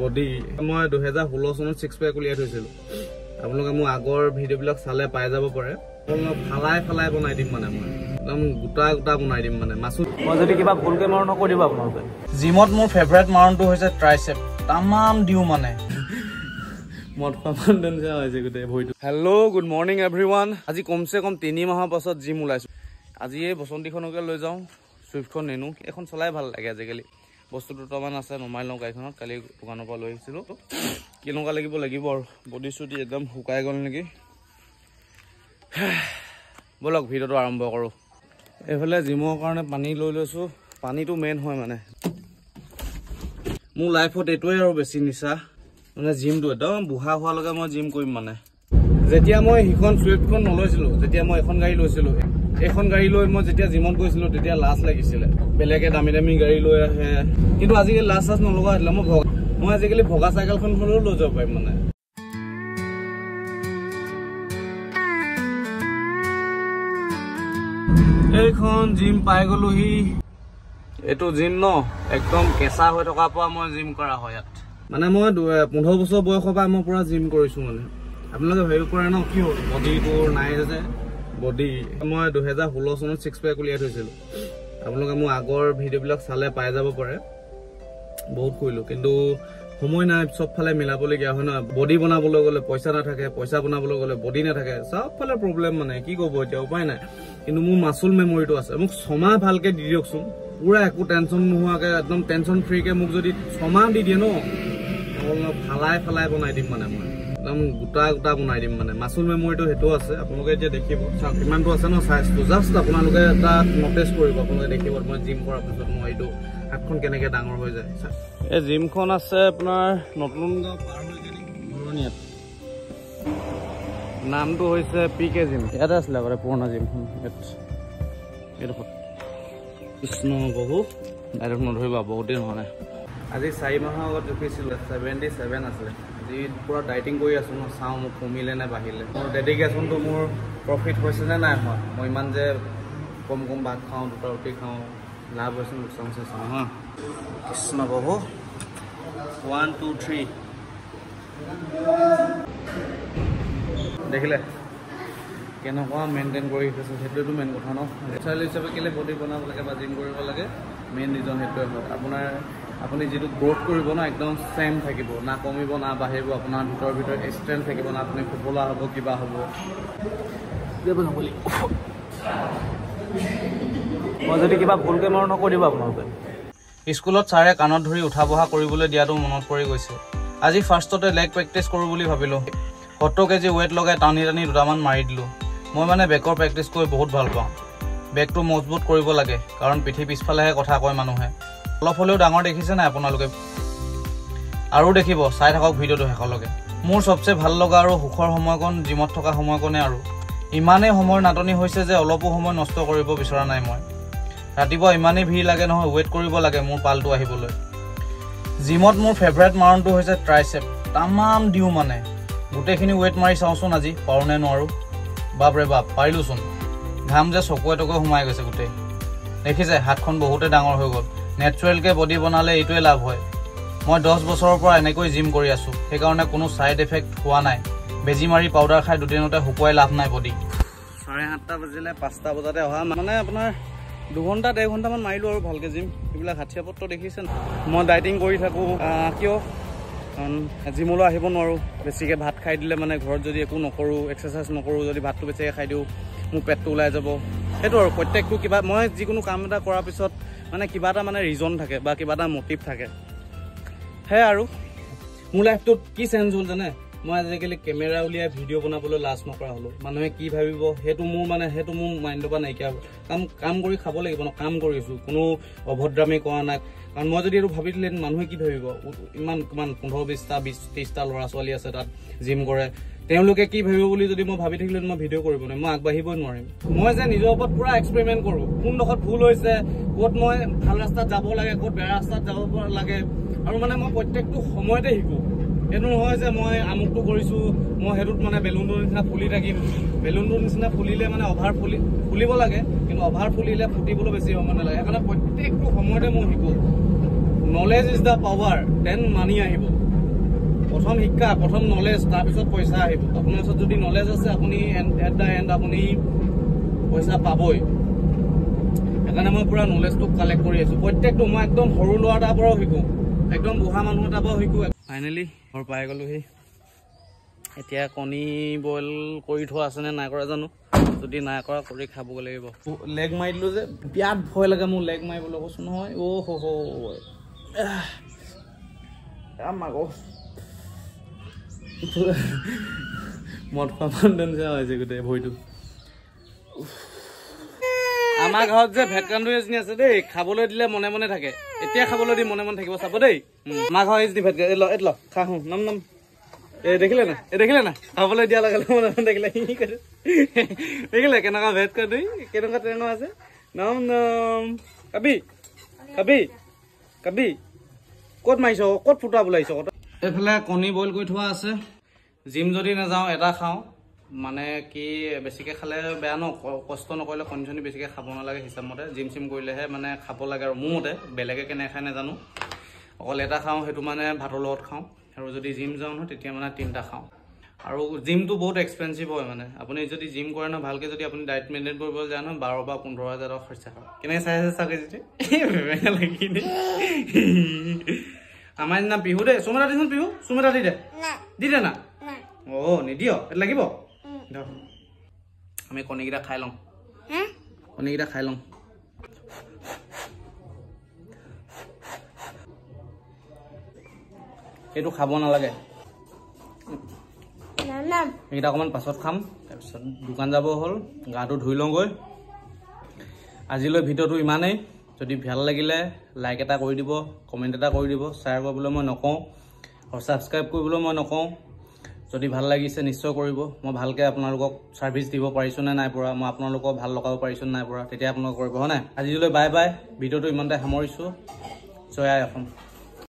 Body মই 2016 চনত 6 pack উলিয়াই থৈছিলো আপোনালোকে মোৰ আগৰ ভিডিঅ'বিলাক চালে পাই যাব পাৰে ফালাই ফালাই বনাই দিম মানে মই একদম গোটা গোটা বনাই দিম মানে মাছুত মই যদি কিবা ভুলকে মাৰো নকৰিব আপোনালোকে জিমত মোৰ ফেভাৰিট মাউন্টটো হৈছে ট্ৰাইচেপ তামাম দিও মানে মত কমান্ডন যা হৈছে গতে ভইটো হেল্ল গুড মৰ্নিং এভৰিৱান আজি কমসে কম 3 মাহৰ পাছত জিম ওলাইছো আজি এই বসন্তীখনকে লৈ যাওঁ সুইফটখন নেনো এখন চলাই ভাল লাগে আজিকালি বস্তুটো তমান আছে নমাই লওঁ গাইখনত কালি দোকানৰ পৰা লৈ আহিছিলো কেনেকুৱা লাগিব আৰু বডি সুটি একদম শুকাই গ'ল নেকি বলক ভিডিঅ'টো আৰম্ভ কৰো এফালে জিমৰ কাৰণে পানী লৈ লৈছো পানীটো মেইন হয় মানে মোৰ লাইফত এটোৱে আৰু বেছি নিচা মানে জিমটো একদম বুঢ়া হোৱা লগে মই জিম কৰিম মানে যেতিয়া মই হিখন সুইফটখন নলৈছিলো যেতিয়া মই এখন গাড়ী লৈছিলো এখন গাড়ী লৈ মই যেতিয়া জিমত গৈছিলো তেতিয়া লাজ লাগিছিলে বেলেগে দামী দামী গাড়ী লৈ আহে কিন্তু আজিকালি লাজ চাজ নলগা হৈছিল মই আজিকালি ভগা চাইকেলখন হ'লেও লৈ যাব পাৰিম মানে এইখন জিম পাই গলোহি এইটো জিম ন একদম কেঁচা হৈ থকাৰ পৰা মই জিম কৰা হয় ইয়াত মানে মই 15 বছৰ বয়সৰ পৰা মই পুৰা জিম কৰিছো মানে আপোনালোকে ভাবিব পাৰে ন কি হ'ল বডিটো নাই যে বডি মই 2016 চনত 6 পেক উলিয়াই থৈছিলো আপোনালোকে মোৰ আগৰ ভিডিঅ'বিলাক চালে পাই যাব পাৰে বহুত কৰিলো কিন্তু সময় নাই সব ফালে মিলাবলগীয়া হয় ন বডি বনাবলৈ গ'লে পইচা নাথাকে পইচা বনাবলৈ গ'লে বডি নাথাকে সব ফালে প্ৰব্লেম মানে কি ক'ব এতিয়া উপায় নাই কিন্তু মোৰ মাসুল মেমৰিটো আছে মোক 6 মাহ ভালকে দি দিয়কচোন পুৰা একো টেনচন নোহোৱাকে একদম টেনচন ফ্ৰীকে মোক যদি 6 মাহ দি দিয়ে ন ফালাই ফালাই বনাই দিম মানে মই একদম গোটা গোটা বনাই দিম মানে মাসুল মেমৰিটো হেতু আছে আপোনালোকে এতিয়া দেখিব চাওক কিমানটো আছে ন সাইজটো জাস্ট আপোনালোকে এটা নোটিস কৰিব আপোনালোকে দেখিব মই জিম কৰাৰ পিছত মই এইটো হাতখন কেনেকে ডাঙৰ হৈ যায় এই জিমখন আছে আপোনাৰ নতুনগাঁও পাৰ হৈ গেলি মৰণিয়াত নামটো হৈছে পিকে জিম ইয়াতে আছিলে আগতে পুৰণা জিমখন এইডোখৰ কৃষ্ণ বহু ডাইৰেক্ট নধৰিবা বহুত দিন হোৱা নাই আজি 4 মাহৰ আগত জুখিছিলো 77 আছিলে আজি পুৰা ডাইটিং কৰি আছো ন চাওঁ মোক কমিলে নে বাঢ়িলে মোৰ ডেডিকেশ্যনটো মোৰ প্ৰফিট হৈছে নে নাই হোৱা মই ইমান যে কম ভাত খাওঁ দুটা ৰুটি খাওঁ লাভ হৈছে লোকচান হৈছে চাওঁ হা কৃষ্ণ প্ৰভু 1 2 3 দেখিলে কেনেকুৱা মেইনটেইন কৰি থৈছোঁ সেইটোৱেতো মেইন কথা ন চাইল্ড হিচাপে কেলে বডি বনাব লাগে বা জিম কৰিব লাগে মেইন ৰিজন সেইটোৱে হয় আপুনি যিটো গ্ৰোথ কৰিব ন একদম চেম থাকিব না কমিব না বাঢ়িব আপোনাৰ ভিতৰত ষ্ট্ৰেংথ থাকিব না আপুনি ফোপোলা হ'ব কিবা হ'ব মই যদি কিবা ভুলকে মাৰো নকৰিব আপোনালোকে স্কুলত ছাৰে কাণত ধৰি উঠা বহা কৰিবলৈ দিয়াটো মনত পৰি গৈছে আজি ফাৰ্ষ্টতে লেগ প্ৰেক্টিছ কৰোঁ বুলি ভাবিলোঁ 70 কেজি ৱেট লগাই টানি দুটামান মাৰি দিলোঁ মই মানে বেকৰ প্ৰেক্টিছ কৰি বহুত ভাল পাওঁ বেকটো মজবুত কৰিব লাগে কাৰণ পিঠি পিছফালেহে কথা কয় মানুহে অলপ হ'লেও ডাঙৰ দেখিছে নাই আপোনালোকে আৰু দেখিব চাই থাকক ভিডিঅ'টো শেষলৈকে মোৰ সবচে ভাল লগা আৰু সুখৰ সময়কণ জিমত থকা সময়কণে আৰু ইমানেই সময়ৰ নাটনি হৈছে যে অলপো সময় নষ্ট কৰিব বিচৰা নাই মই ৰাতিপুৱা ইমানেই ভিৰ লাগে নহয় ৱেট কৰিব লাগে মোৰ পালটো আহিবলৈ জিমত মোৰ ফেভাৰিট মাউন্টটো হৈছে ট্ৰাইচেপ তামাম দিও মানে গোটেইখিনি ৱেট মাৰি চাওঁচোন আজি পাৰো নে নোৱাৰো বাপৰে বাপ পাৰিলোচোন ঘাম যে চকুৱে টকুৱে সোমাই গৈছে গোটেই দেখিছে হাতখন বহুতে ডাঙৰ হৈ গ'ল নেচাৰেলকে বডি বনালে এইটোৱে লাভ হয় মই 10 বছৰৰ পৰা এনেকৈ জিম কৰি আছো সেইকাৰণে কোনো সাইড এফেক্ট হোৱা নাই বেজি মাৰি পাউডাৰ খাই দুদিনতে শুকুৱাই লাভ নাই বডি 7:30 বাজিলে 5টা বজাতে অহা মানে আপোনাৰ 2 ঘণ্টা 1.5 ঘণ্টামান মাৰিলো আৰু ভালকে জিম এইবিলাক হাতীয়া পত্ৰ দেখিছেন মই ডাইটিং কৰি থাকো কিয় কাৰণ জিমলৈ আহিব নোৱাৰো বেছিকে ভাত খাই দিলে মানে ঘৰত যদি একো নকৰো এক্সাৰসাইজ নকৰো যদি ভাতটো বেছিকে খাই দিও মোৰ পেটটো ওলাই যাব সেইটো আৰু প্ৰত্যেকটো কিবা মই যিকোনো কাম এটা কৰাৰ পিছত মানে কিবা এটা মানে ৰিজন থাকে বা কিবা এটা মোটিভ থাকে হে আৰু মোৰ লাইফটোত কি চেঞ্জ হ'ল জানে মই আজিকালি কেমেৰা উলিয়াই ভিডিঅ' বনাবলৈ লাজ নকৰা হলো মানুহে কি ভাবিব সেইটো মোৰ মাইণ্ডৰ পৰা নাইকিয়া কাম কৰি খাব লাগিব ন কাম কৰিছো কোনো অভদ্ৰামি কৰা নাই কাৰণ মই যদি এইটো ভাবি দিলে মানুহে কি ভাবিব ইমান 15-20টা 20-30টা ল'ৰা ছোৱালী আছে তাত জিম কৰে তেওঁলোকে কি ভাবিব বুলি যদি মই ভাবি থাকিলে মই ভিডিঅ' কৰিব নোৱাৰিম মই আগবাঢ়িবই নোৱাৰিম মই যে নিজৰ ওপৰত পুৰা এক্সপেৰিমেণ্ট কৰোঁ কোনডোখৰত ভুল হৈছে ক'ত মই ভাল ৰাস্তাত যাব লাগে ক'ত বেয়া ৰাস্তাত যাব লাগে আৰু মানে মই প্ৰত্যেকটো সময়তে শিকোঁ এইটো নহয় যে মই আমুকটো কৰিছোঁ মই সেইটোত মানে বেলুনটোৰ নিচিনা ফুলি থাকিম বেলুনটোৰ নিচিনা ফুলিলে মানে অভাৰ ফুলিব লাগে কিন্তু অভাৰ ফুলিলে ফুটিবলৈ বেছি সময় নালাগে সেইকাৰণে প্ৰত্যেকটো সময়তে মই শিকোঁ knowledge is the power, then money আহিব। প্ৰথম শিক্ষা, প্ৰথম নলেজ, তাৰপিছত পইচা আহিব। আপোনাৰ ওচৰত যদি নলেজ আছে আপুনি এট দ্য এণ্ড আপুনি পইচা পাবই। সেইকাৰণে মই পুৰা নলেজটো কালেক্ট কৰি আছো প্ৰত্যেকটো। মই একদম সৰু ল'ৰা এটাৰ পৰাও শিকো, একদম বুঢ়া মানুহ এটাৰ পৰাও শিকো। ফাইনেলি ঘৰ পাই গ'লোহি। এতিয়া কণী বইল কৰি থোৱা আছেনে নাই কৰা জানো, যদি নাই কৰা কৰি খাবগৈ লাগিব। লেগ মাৰি দিলো যে, বিৰাট ভয় লাগে মোৰ লেগ মাৰিবলৈ, কৈছো নহয়। মদ খোৱা মানুহ হৈছে গোটেই ভৰিটো। আমাৰ ঘৰত যে ভেটকান্দুৰি এজনী আছে দেই, খাবলৈ দিলে মনে মনে থাকে। এতিয়া খাবলৈ দি মনে মনে থাকিব, চাব দেই। আমাৰ ঘৰ এজনী ভেটকা ল খা হো নাম নাম। দেখিলে না খাবলৈ দিয়া লগে মনে মনে দেখিলে দেখিলে কেনেকুৱা ভেটকান্দুৰি, কেনেকুৱা ট্ৰেইনৰ আছে। নাম নাম কাবি কাবি কাবি ক'ত মাৰিছ, ক'ত ফুটা বোলাইছ। এইফালে কণী বইল কৰি থোৱা আছে। জিম যদি নাযাওঁ এটা খাওঁ, মানে কি বেছিকৈ খালে বেয়া ন, কষ্ট নকৰিলে কণী চণী বেছিকৈ খাব নালাগে হিচাপমতে। জিম চিম কৰিলেহে মানে খাব লাগে আৰু মোৰ মতে, বেলেগে কেনে খাই নাজানো। অকল এটা খাওঁ, সেইটো মানে ভাতৰ লগত খাওঁ। আৰু যদি জিম যাওঁ নহয় তেতিয়া মানে 3টা খাওঁ। আৰু জিমটো বহুত এক্সপেঞ্চিভ হয় মানে, আপুনি যদি জিম কৰে নহয় ভালকৈ, যদি আপুনি ডায়েট মেইনটেইন কৰিব যায় নহয় 12 বা 15 হাজাৰ টকা খৰচা হয়। কেনেকৈ চাই আছে চাগে যদি লাগি দেই। আমাৰ দিনা বিহু দেই, চুম এটা দিচোন, বিহু চুম এটা দি দে, দি দে না। নিদিয়, এইটো লাগিব। আমি কণীকেইটা খাই লওঁ, কণীকেইটা খাই লওঁ। এইটো খাব নালাগে, এইকেইটা অকণমান পাছত খাম। তাৰপিছত দোকান যাব হ'ল, গাটো ধুই লওঁগৈ। আজিলৈ ভিডিঅ'টো ইমানেই। যদি ভাল লাগিলে লাইক এটা কৰি দিব, কমেণ্ট এটা কৰি দিব। শ্বেয়াৰ কৰিবলৈ মই নকওঁ আৰু ছাবস্ক্ৰাইব কৰিবলৈ মই নকওঁ। যদি ভাল লাগিছে নিশ্চয় কৰিব। মই ভালকৈ আপোনালোকক ছাৰ্ভিচ দিব পাৰিছোঁ নে নাই পৰা, মই আপোনালোকক ভাল লগাব পাৰিছোঁ নে নাই পৰা, তেতিয়া আপোনালোকে কৰিব, হয় নাই। আজিলৈ বাই বাই। ভিডিঅ'টো ইমানতে সামৰিছোঁ। জয় আই অসম।